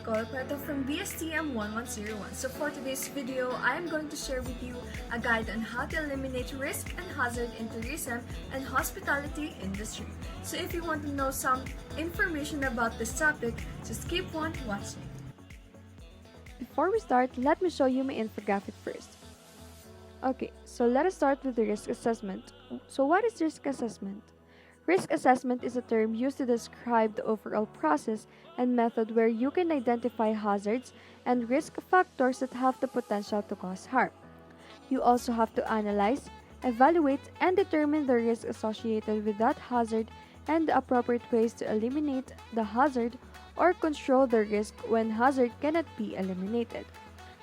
Nicole Cueto from BSTM 1101. So for today's video, I am going to share with you a guide on how to eliminate risk and hazard in tourism and hospitality industry. So if you want to know some information about this topic, just keep on watching. Before we start, let me show you my infographic first. Okay, so let us start with the risk assessment. So what is risk assessment? Risk assessment is a term used to describe the overall process and method where you can identify hazards and risk factors that have the potential to cause harm. You also have to analyze, evaluate, and determine the risk associated with that hazard and the appropriate ways to eliminate the hazard or control the risk when hazard cannot be eliminated.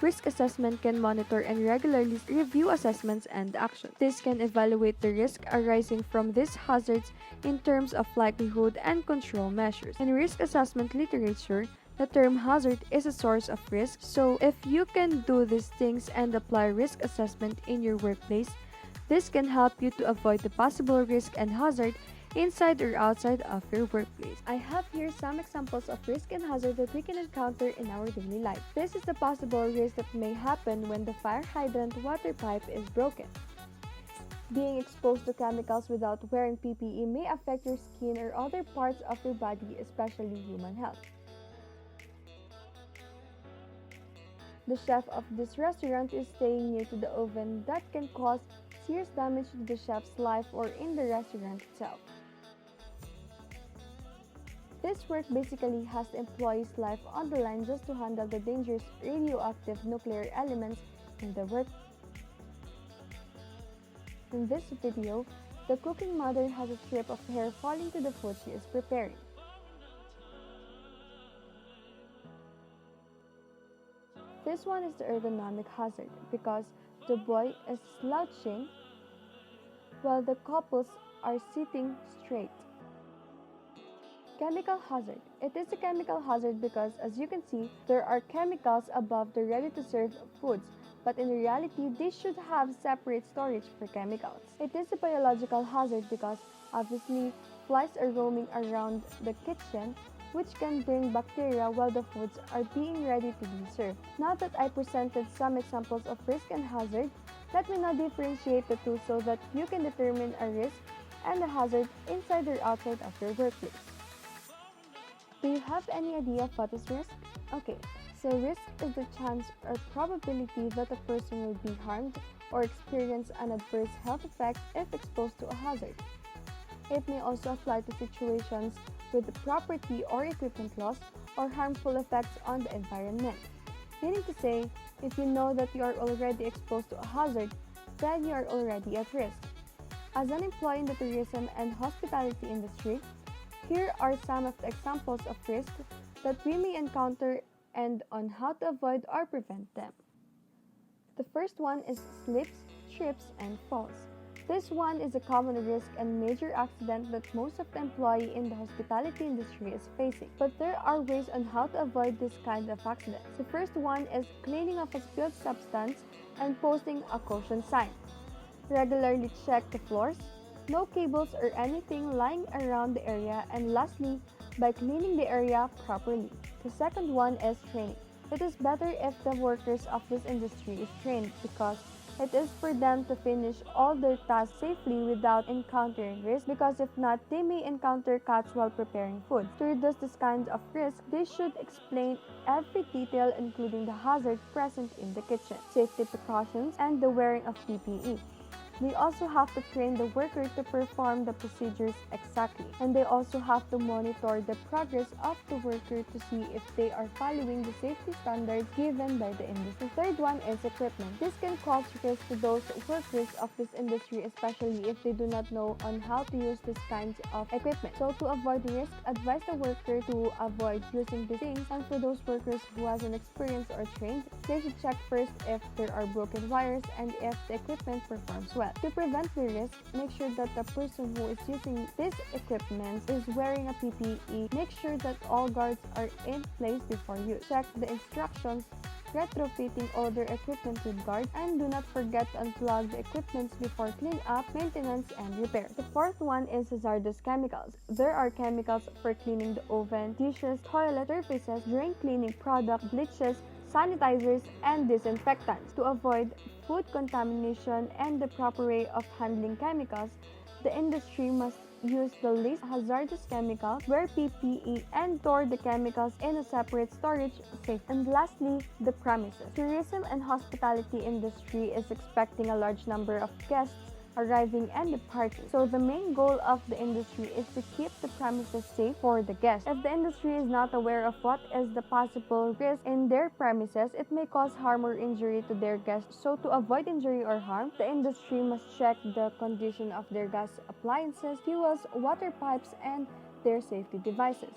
Risk assessment can monitor and regularly review assessments and actions. This can evaluate the risk arising from these hazards in terms of likelihood and control measures. In risk assessment literature, the term hazard is a source of risk, so if you can do these things and apply risk assessment in your workplace, this can help you to avoid the possible risk and hazard inside or outside of your workplace. I have here some examples of risk and hazard that we can encounter in our daily life. This is the possible risk that may happen when the fire hydrant water pipe is broken. Being exposed to chemicals without wearing PPE may affect your skin or other parts of your body, especially human health. The chef of this restaurant is staying near to the oven that can cause serious damage to the chef's life or in the restaurant itself. This work basically has the employee's life on the line just to handle the dangerous radioactive nuclear elements in the work. In this video, the cooking mother has a strip of hair falling to the food she is preparing. This one is the ergonomic hazard because the boy is slouching while the couples are sitting straight. Chemical hazard. It is a chemical hazard because, as you can see, there are chemicals above the ready-to-serve foods, but in reality, they should have separate storage for chemicals. It is a biological hazard because, obviously, flies are roaming around the kitchen, which can bring bacteria while the foods are being ready to be served. Now that I presented some examples of risk and hazard, let me now differentiate the two so that you can determine a risk and a hazard inside or outside of your workplace. Do you have any idea of what is risk? Okay, so risk is the chance or probability that a person will be harmed or experience an adverse health effect if exposed to a hazard. It may also apply to situations with property or equipment loss or harmful effects on the environment. Meaning to say, if you know that you are already exposed to a hazard, then you are already at risk. As an employee in the tourism and hospitality industry, here are some of the examples of risks that we may encounter and on how to avoid or prevent them. The first one is slips, trips, and falls. This one is a common risk and major accident that most of the employee in the hospitality industry is facing. But there are ways on how to avoid this kind of accidents. The first one is cleaning of a spilled substance and posting a caution sign. Regularly check the floors, no cables or anything lying around the area, and lastly, by cleaning the area properly. The second one is training. It is better if the workers of this industry is trained because it is for them to finish all their tasks safely without encountering risk, because if not, they may encounter cuts while preparing food. To reduce this kind of risk, they should explain every detail including the hazard present in the kitchen, safety precautions, and the wearing of PPE. They also have to train the worker to perform the procedures exactly, and they also have to monitor the progress of the worker to see if they are following the safety standards given by the industry. The third one is equipment. This can cause risk to those workers of this industry, especially if they do not know on how to use these kinds of equipment. So to avoid risk, advise the worker to avoid using these things, and for those workers who hasn't experienced or trained, they should check first if there are broken wires and if the equipment performs well. To prevent the risk, make sure that the person who is using this equipment is wearing a PPE. Make sure that all guards are in place before use. Check the instructions retrofitting older equipment with guards, and do not forget to unplug the equipment before cleanup, maintenance, and repair. The fourth one is hazardous chemicals. There are chemicals for cleaning the oven, dishes, toilet surfaces, drain cleaning product, bleaches, sanitizers, and disinfectants. To avoid food contamination and the proper way of handling chemicals, the industry must use the least hazardous chemicals, wear PPE, and store the chemicals in a separate storage safe. And lastly, the premises. Tourism and hospitality industry is expecting a large number of guests arriving and departing. So the main goal of the industry is to keep the premises safe for the guests. If the industry is not aware of what is the possible risk in their premises, it may cause harm or injury to their guests. So to avoid injury or harm, the industry must check the condition of their gas appliances, fuels, water pipes, and their safety devices.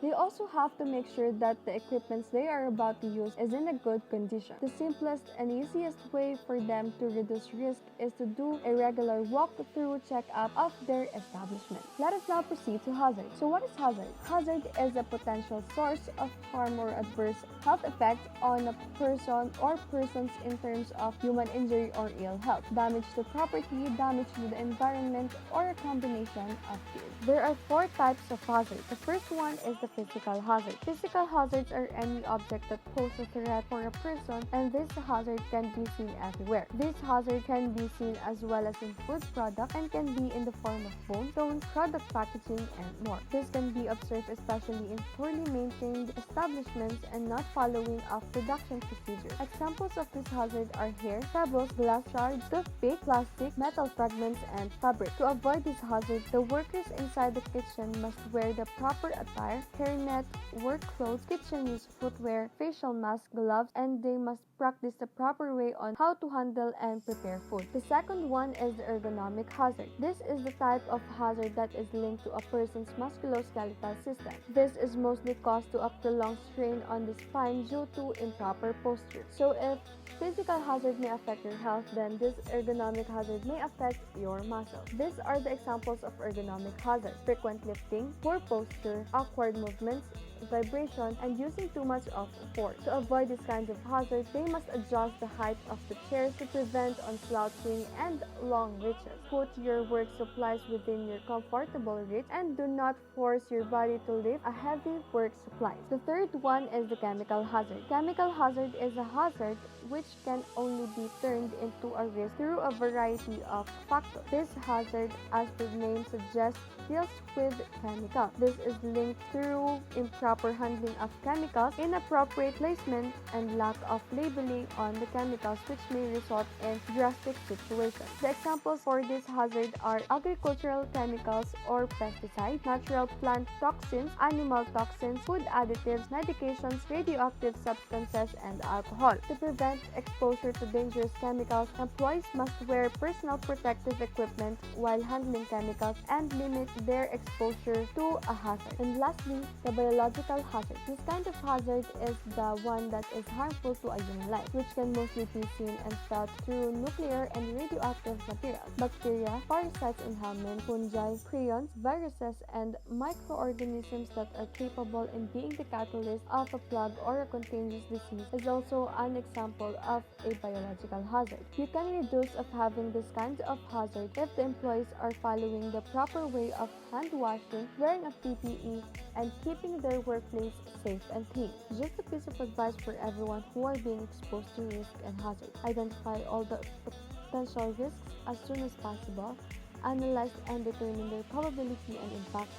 They also have to make sure that the equipment they are about to use is in a good condition. The simplest and easiest way for them to reduce risk is to do a regular walk-through checkup of their establishment. Let us now proceed to hazard. So what is hazard? Hazard is a potential source of harm or adverse health effect on a person or persons in terms of human injury or ill health, damage to property, damage to the environment, or a combination of these. There are four types of hazard. The first one is the physical hazard. Physical hazards are any object that pose a threat for a person, and this hazard can be seen everywhere. This hazard can be seen as well as in food products and can be in the form of bone, stones, product packaging, and more. This can be observed especially in poorly maintained establishments and not following of production procedures. Examples of this hazard are hair, pebbles, glass shards, toothpick, plastic, metal fragments, and fabric. To avoid this hazard, the workers inside the kitchen must wear the proper attire, hairnet, work clothes, kitchen use footwear, facial mask, gloves, and they must practice the proper way on how to handle and prepare food. The second one is the ergonomic hazard. This is the type of hazard that is linked to a person's musculoskeletal system. This is mostly caused to a prolonged strain on the spine due to improper posture. So if physical hazard may affect your health, then this ergonomic hazard may affect your muscles. These are the examples of ergonomic hazards: frequent lifting, poor posture, awkward movements, vibration, and using too much of force. To avoid this kind of hazard, they must adjust the height of the chairs to prevent on slouching and long reaches. Put your work supplies within your comfortable reach and do not force your body to lift a heavy work supplies. The third one is the chemical hazard. Chemical hazard is a hazard which can only be turned into a risk through a variety of factors. This hazard, as the name suggests, deals with chemicals. This is linked through improper handling of chemicals, inappropriate placement, and lack of labeling on the chemicals, which may result in drastic situations. The examples for this hazard are agricultural chemicals or pesticides, natural plant toxins, animal toxins, food additives, medications, radioactive substances, and alcohol. To prevent exposure to dangerous chemicals, employees must wear personal protective equipment while handling chemicals and limit their exposure to a hazard. And lastly, the biological hazard. This kind of hazard is the one that is harmful to a human life, which can mostly be seen and felt through nuclear and radioactive materials, bacteria, parasites in helminths, fungi, prions, viruses, and microorganisms that are capable in being the catalyst of a plague or a contagious disease is also an example of a biological hazard. You can reduce of having this kind of hazard if the employees are following the proper way of hand washing, wearing a PPE, and keeping their workplace safe and clean. Just a piece of advice for everyone who are being exposed to risk and hazard. Identify all the potential risks as soon as possible, analyze and determine their probability and impact,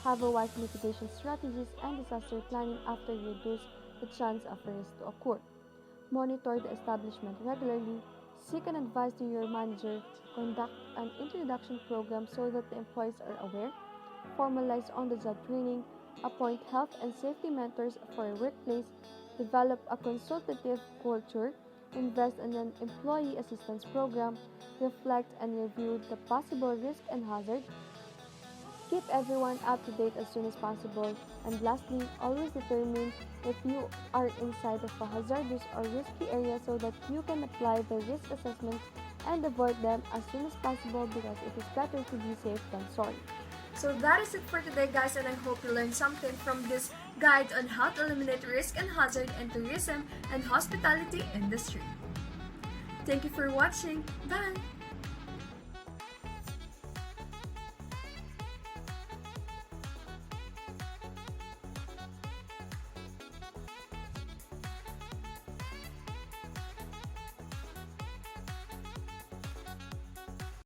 have a wise mitigation strategies and disaster planning after you reduce the chance of a risk to occur. Monitor the establishment regularly, seek an advice to your manager, conduct an introduction program so that the employees are aware, formalize on-the-job training, appoint health and safety mentors for your workplace, develop a consultative culture, invest in an employee assistance program, reflect and review the possible risk and hazard, keep everyone up to date as soon as possible, and lastly, always determine if you are inside of a hazardous or risky area so that you can apply the risk assessment and avoid them as soon as possible, because it is better to be safe than sorry. So that is it for today, guys, and I hope you learned something from this guide on how to eliminate risk and hazard in tourism and hospitality industry. Thank you for watching. Bye!